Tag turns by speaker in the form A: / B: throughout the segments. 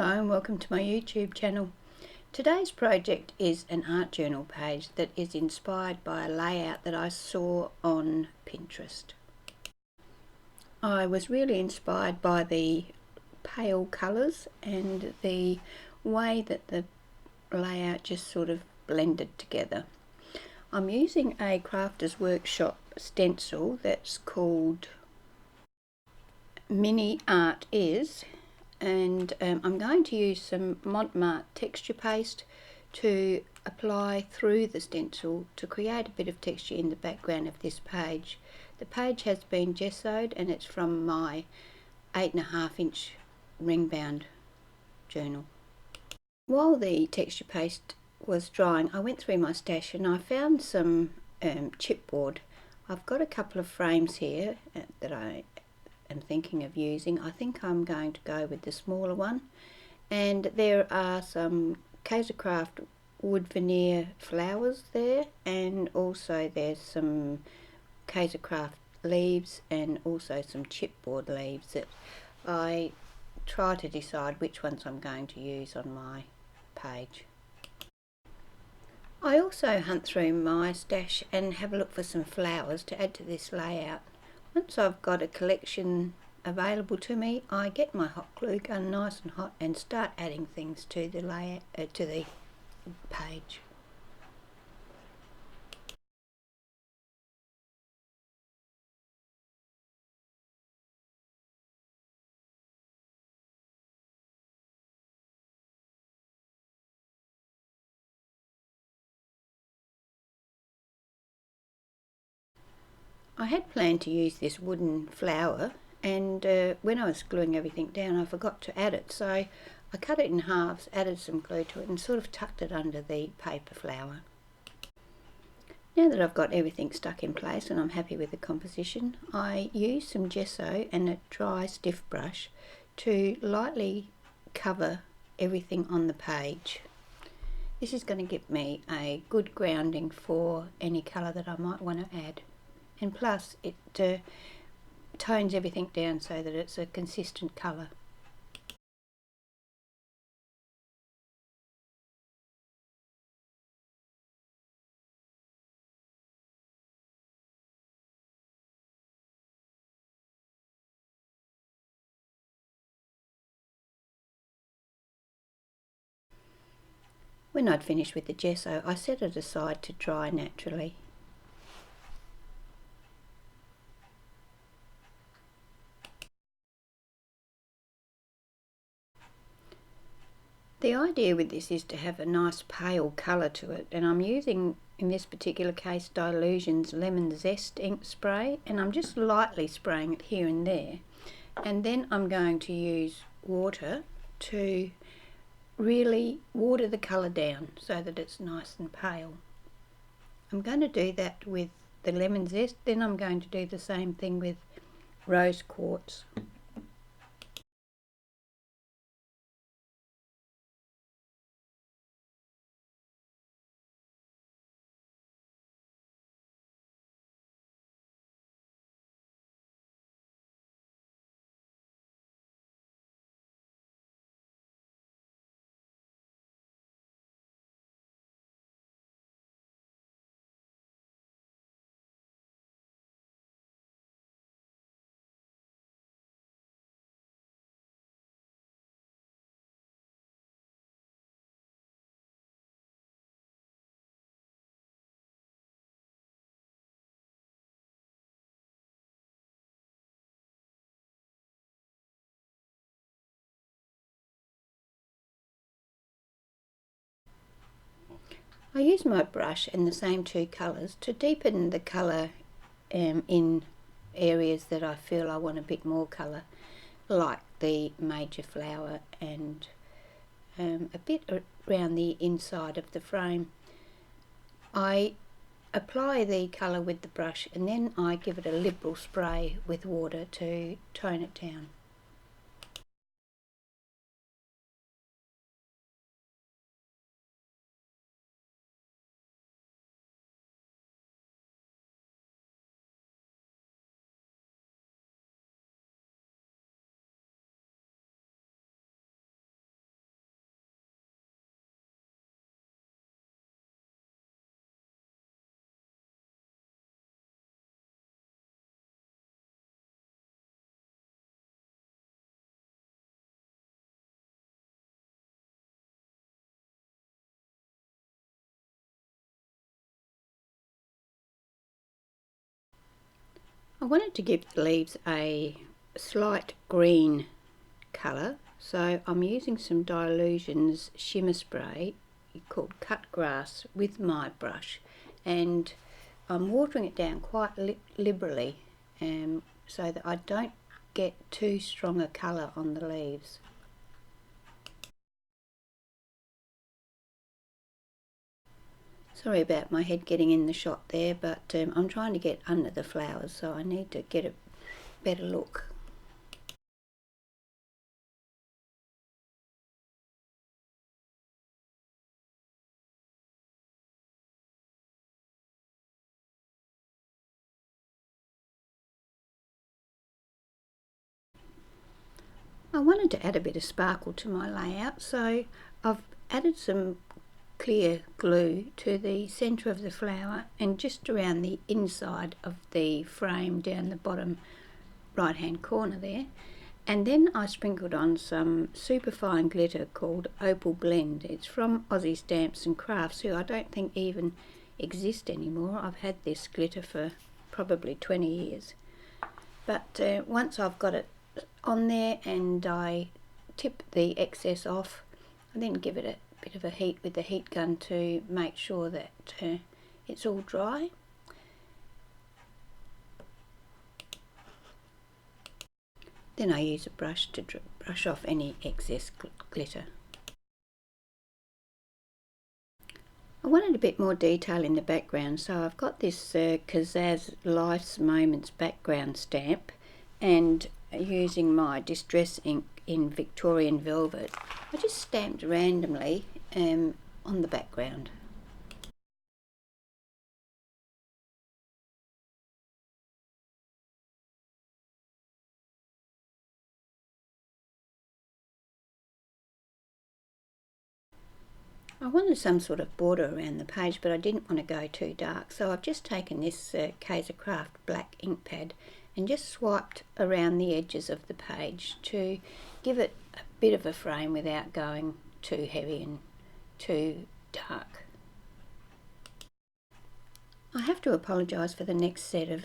A: Hello and welcome to my YouTube channel. Today's project is an art journal page that is inspired by a layout that I saw on Pinterest. I was really inspired by the pale colours and the way that the layout just sort of blended together. I'm using a Crafters Workshop stencil that's called Mini Art Is, and I'm going to use some Montmartre texture paste to apply through the stencil to create a bit of texture in the background of this page. The page has been gessoed and it's from my 8.5-inch ring bound journal. While the texture paste was drying, I went through my stash and I found some chipboard. I've got a couple of frames here that I am thinking of using. I think I'm going to go with the smaller one, and there are some Craft wood veneer flowers there, and also there's some Craft leaves and also some chipboard leaves that I try to decide which ones I'm going to use on my page. I also hunt through my stash and have a look for some flowers to add to this layout. Once I've got a collection available to me, I get my hot glue gun nice and hot and start adding things to the layout, to the page. I had planned to use this wooden flower, and when I was gluing everything down I forgot to add it, so I cut it in halves, added some glue to it and sort of tucked it under the paper flower. Now that I've got everything stuck in place and I'm happy with the composition, I use some gesso and a dry stiff brush to lightly cover everything on the page. This is going to give me a good grounding for any colour that I might want to add. And plus it tones everything down so that it's a consistent colour. When I'd finished with the gesso, I set it aside to dry naturally. The idea with this is to have a nice pale colour to it, and I'm using, in this particular case, Dylusion's Lemon Zest ink spray, and I'm just lightly spraying it here and there, and then I'm going to use water to really water the colour down so that it's nice and pale. I'm going to do that with the Lemon Zest, then I'm going to do the same thing with Rose Quartz. I use my brush and the same two colours to deepen the colour in areas that I feel I want a bit more colour, like the major flower and a bit around the inside of the frame. I apply the colour with the brush and then I give it a liberal spray with water to tone it down. I wanted to give the leaves a slight green colour, so I'm using some Dilution's shimmer spray called Cut Grass with my brush, and I'm watering it down quite liberally so that I don't get too strong a colour on the leaves. Sorry about my head getting in the shot there, but I'm trying to get under the flowers, so I need to get a better look. I wanted to add a bit of sparkle to my layout, so I've added some clear glue to the centre of the flower and just around the inside of the frame down the bottom right hand corner there, and then I sprinkled on some superfine glitter called Opal Blend. It's from Aussie Stamps and Crafts, who I don't think even exist anymore. I've had this glitter for probably 20 years, but once I've got it on there and I tip the excess off, I then give it a bit of a heat with the heat gun to make sure that it's all dry. Then I use a brush to brush off any excess glitter. I wanted a bit more detail in the background, so I've got this Kazaz Life's Moments background stamp, and using my distress ink in Victorian Velvet, I just stamped randomly on the background. I wanted some sort of border around the page, but I didn't want to go too dark, so I've just taken this Kaiser Craft black ink pad and just swiped around the edges of the page to give it a bit of a frame without going too heavy and too dark. I have to apologise for the next set of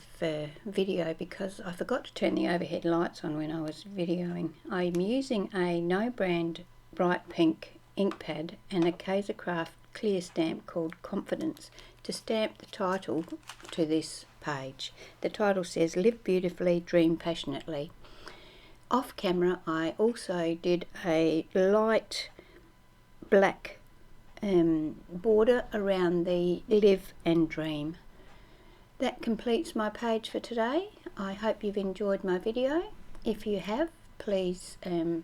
A: video because I forgot to turn the overhead lights on when I was videoing. I'm using a no brand bright pink ink pad and a Kaiser Craft clear stamp called Confidence to stamp the title to this page. The title says "Live Beautifully, Dream Passionately." Off camera I also did a light black border around the live and dream. That completes my page for today. I hope you've enjoyed my video. If you have, please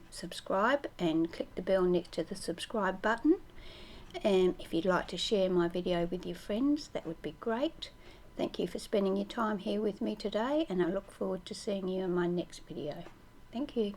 A: subscribe and click the bell next to the subscribe button. If you'd like to share my video with your friends, that would be great. Thank you for spending your time here with me today, and I look forward to seeing you in my next video. Thank you.